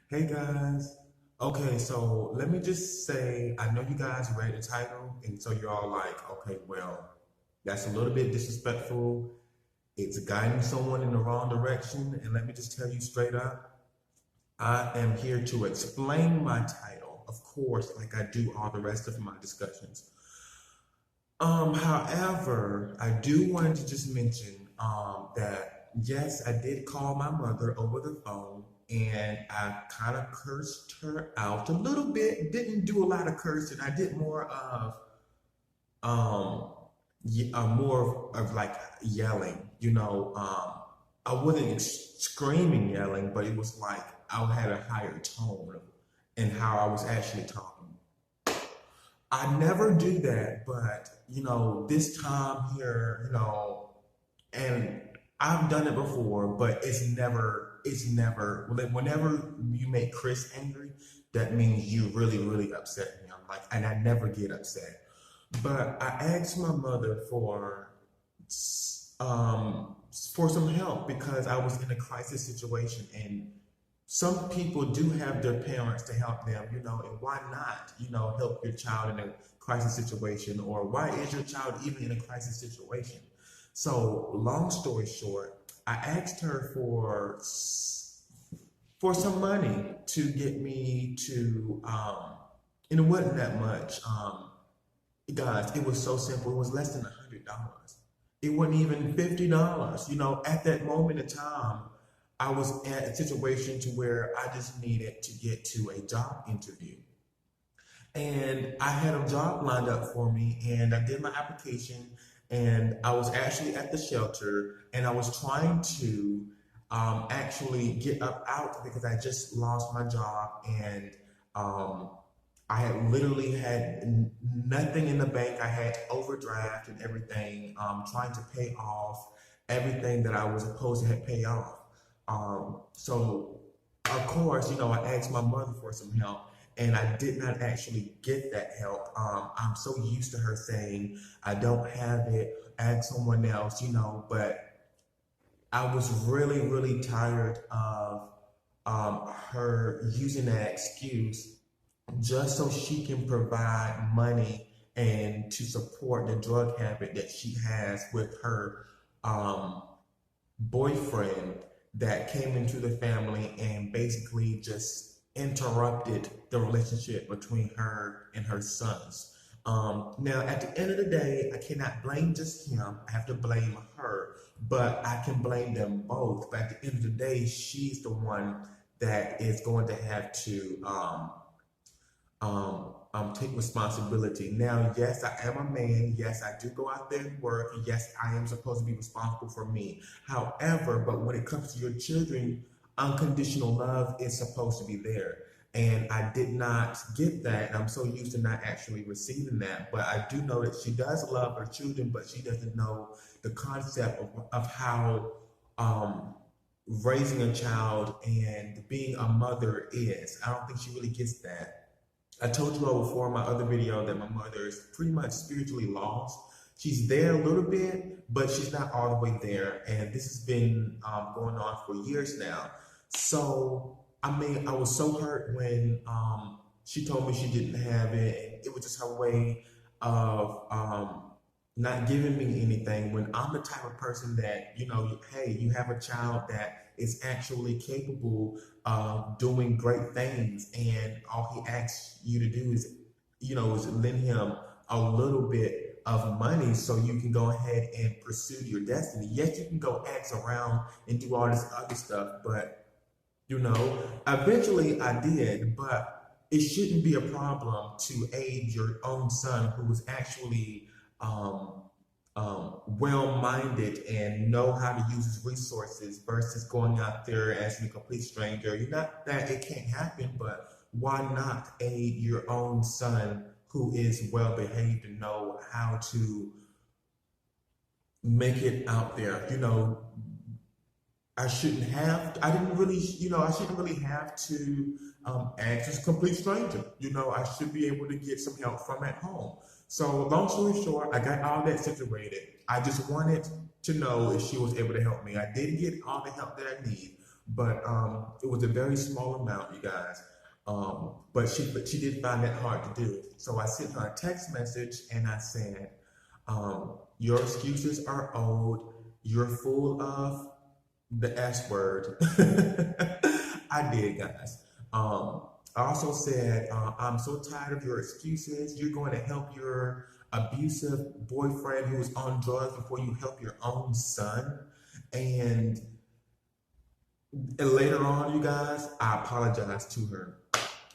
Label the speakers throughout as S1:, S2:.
S1: Hey guys. Okay, so let me just say, I know you guys read the title, and so you're all like, okay, well, that's a little bit disrespectful. It's guiding someone in the wrong direction. And let me just tell you straight up, I am here to explain my title, of course, like I do all the rest of my discussions. However, I do want to just mention that yes, I did call my mother over the phone and I kind of cursed her out a little bit. Didn't do a lot of cursing. I did more of um more of like yelling, I wasn't screaming yelling, but it was like I had a higher tone in how I was actually talking. I never do that, but this time here, and I've done it before, but it's never, whenever you make Chris angry, that means you really, really upset him. Like, and I never get upset. But I asked my mother for some help because I was in a crisis situation, and some people do have their parents to help them, and why not, help your child in a crisis situation, or why is your child even in a crisis situation? So, long story short, I asked her for some money to get me to, and it wasn't that much. Guys, it was so simple. It was less than $100. It wasn't even $50. At that moment in time, I was at a situation to where I just needed to get to a job interview. And I had a job lined up for me, and I did my application, and I was actually at the shelter, and I was trying to actually get up out because I just lost my job, and um, I had literally had nothing in the bank. I had overdraft and everything, trying to pay off everything that I was supposed to have pay off. So, of course, I asked my mother for some help, and I did not actually get that help. I'm so used to her saying, I don't have it, ask someone else, but I was really, really tired of her using that excuse just so she can provide money and to support the drug habit that she has with her um, boyfriend that came into the family and basically just interrupted the relationship between her and her sons. Now, at the end of the day, I cannot blame just him. I have to blame her, but I can blame them both. But at the end of the day, she's the one that is going to have to take responsibility. Now, yes, I am a man. Yes, I do go out there and work. Yes, I am supposed to be responsible for me. However, but when it comes to your children, unconditional love is supposed to be there. And I did not get that. And I'm so used to not actually receiving that. But I do know that she does love her children, but she doesn't know the concept of how raising a child and being a mother is. I don't think she really gets that. I told you all before in my other video that my mother is pretty much spiritually lost. She's there a little bit, but she's not all the way there. And this has been going on for years now. So, I mean, I was so hurt when she told me she didn't have it. And it was just her way of not giving me anything when I'm the type of person that, hey, you have a child that is actually capable of doing great things, and all he asks you to do is lend him a little bit of money so you can go ahead and pursue your destiny. Yes, you can go ask around and do all this other stuff, but eventually I did, but it shouldn't be a problem to aid your own son who is actually well-minded and know how to use his resources versus going out there as a complete stranger. You're not that it can't happen, but why not aid your own son who is well-behaved and know how to make it out there? I didn't really, I shouldn't really have to ask this complete stranger. I should be able to get some help from at home. So, long story short, I got all that situated. I just wanted to know if she was able to help me. I did get all the help that I need, but it was a very small amount, you guys. But she did find that hard to do. So I sent her a text message and I said, "Your excuses are old. You're full of the S word." I did, guys. I also said, "I'm so tired of your excuses. You're going to help your abusive boyfriend who is on drugs before you help your own son." And, and later on, you guys, I apologized to her.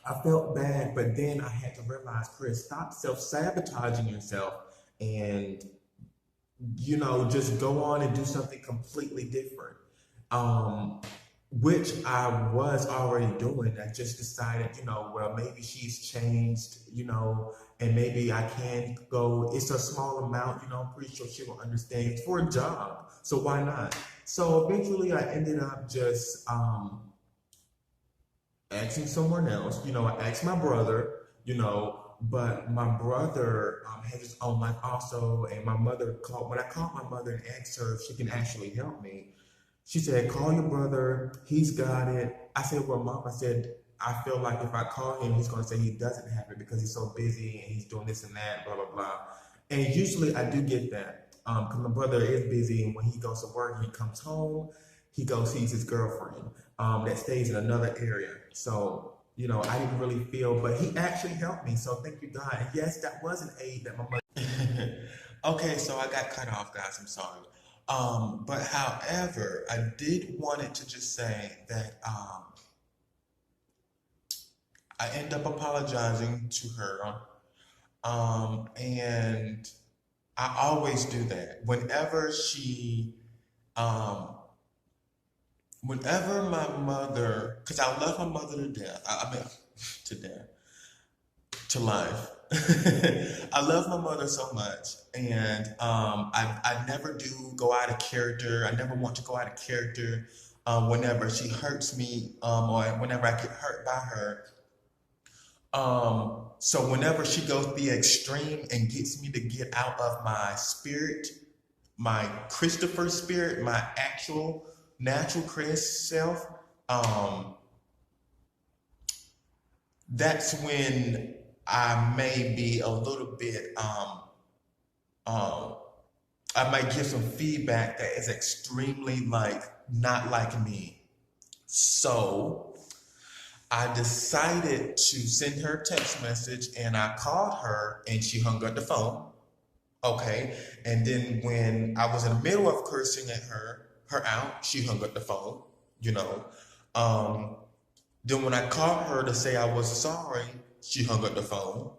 S1: I felt bad, but then I had to realize, Chris, stop self-sabotaging yourself and, just go on and do something completely different. Um, which I was already doing. I just decided, well, maybe she's changed, and maybe I can go. It's a small amount, I'm pretty sure she will understand. It's for a job, so why not? So eventually I ended up just asking someone else. I asked my brother, but my brother has his own life also, and my mother called. When I called my mother and asked her if she can actually help me, she said, "Call your brother. He's got it." I said, "Well, Mom," I said, "I feel like if I call him, he's going to say he doesn't have it because he's so busy and he's doing this and that, blah, blah, blah." And usually I do get that because my brother is busy, and when he goes to work, he comes home, he goes sees his girlfriend that stays in another area. So, I didn't really feel, but he actually helped me. So thank you, God. And yes, that was an aid that my mother. Okay, so I got cut off, guys. I'm sorry. But however, I did wanted to just say that I end up apologizing to her. And I always do that. Um, whenever my mother, because I love my mother to death. I mean, to death, to life. I love my mother so much, and I never do go out of character. I never want to go out of character whenever she hurts me or whenever I get hurt by her. So whenever she goes the extreme and gets me to get out of my spirit, my Christopher spirit, my actual natural Chris self, um, that's when I may be a little bit, um, I might give some feedback that is extremely like not like me. So I decided to send her a text message and I called her and she hung up the phone. Okay. And then when I was in the middle of cursing at her out, she hung up the phone, you know. Um, then when I called her to say I was sorry, she hung up the phone.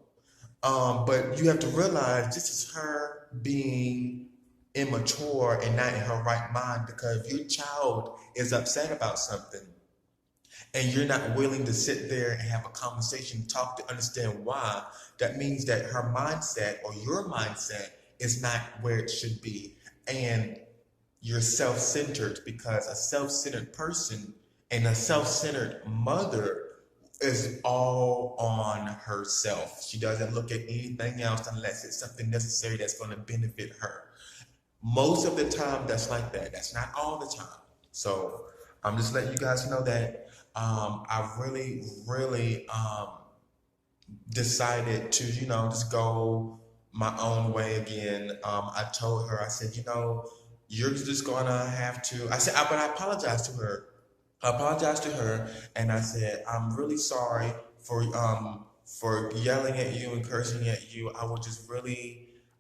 S1: But you have to realize this is her being immature and not in her right mind because if your child is upset about something and you're not willing to sit there and have a conversation, talk to understand why, that means that her mindset or your mindset is not where it should be. And you're self-centered because a self-centered person and a self-centered mother is all on herself. She doesn't look at anything else unless it's something necessary that's going to benefit her. Most of the time, that's like that. That's not all the time. So I'm just letting you guys know that I really, really decided to, just go my own way again. I told her, I said, you're just gonna have to. I said, but I apologized to her. I apologized to her, and I said, I'm really sorry for yelling at you and cursing at you.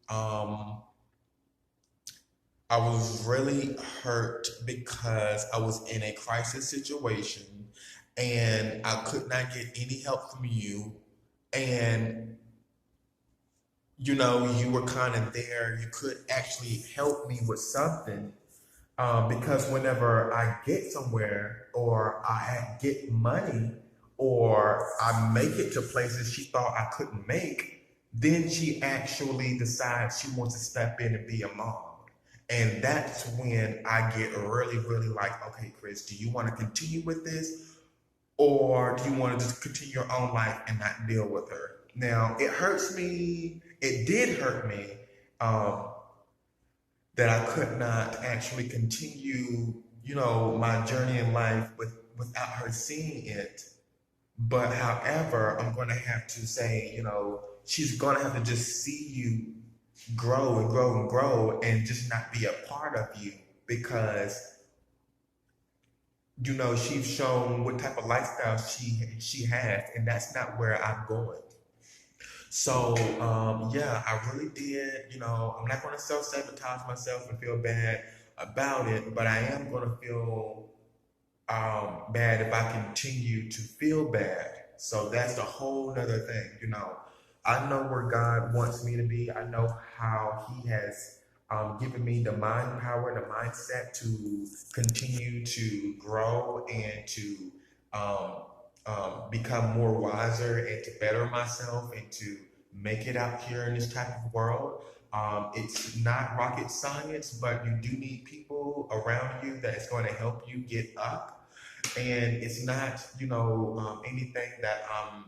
S1: Um, I was really hurt because I was in a crisis situation, and I could not get any help from you, and you were kind of there. You could actually help me with something because whenever I get somewhere or I get money or I make it to places she thought I couldn't make, then she actually decides she wants to step in and be a mom. And that's when I get really, really like, okay, Chris, do you want to continue with this? Or do you want to just continue your own life and not deal with her? Now, it hurts me. It did hurt me that I could not actually continue, my journey in life without her seeing it. But however, I'm going to have to say, she's going to have to just see you grow and grow and grow and just not be a part of you because she's shown what type of lifestyle she has, and that's not where I'm going. So yeah, I really did. I'm not going to self sabotage myself and feel bad about it, but I am going to feel bad if I continue to feel bad. So that's the whole nother thing. I know where God wants me to be. I know how He has given me the mind power, the mindset to continue to grow and to um, become more wiser and to better myself and to make it out here in this type of world. It's not rocket science, but you do need people around you that is going to help you get up. And it's not, anything that I'm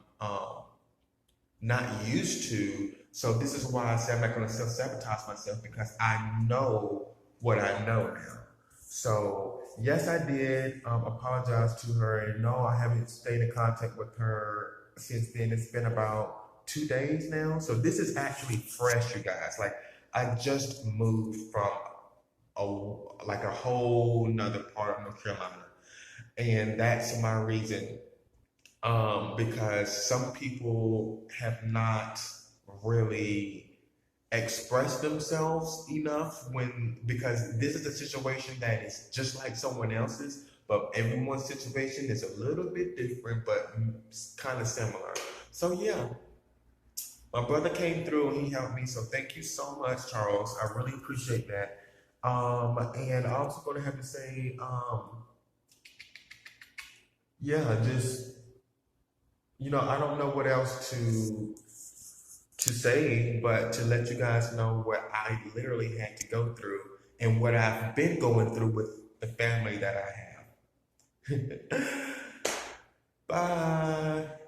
S1: not used to. So this is why I say I'm not going to self-sabotage myself because I know what I know now. So yes, I did apologize to her, and no, I haven't stayed in contact with her since then. It's been about 2 days now. So this is actually fresh, you guys. Like I just moved from a whole nother part of North Carolina, and that's my reason because some people have not really expressed themselves enough because this is a situation that is just like someone else's, but everyone's situation is a little bit different, but kind of similar. So yeah, my brother came through and he helped me. So thank you so much, Charles. I really appreciate that. And I'm also going to have to say, yeah, just I don't know what else to say, but to let you guys know what I literally had to go through and what I've been going through with the family that I have. Bye.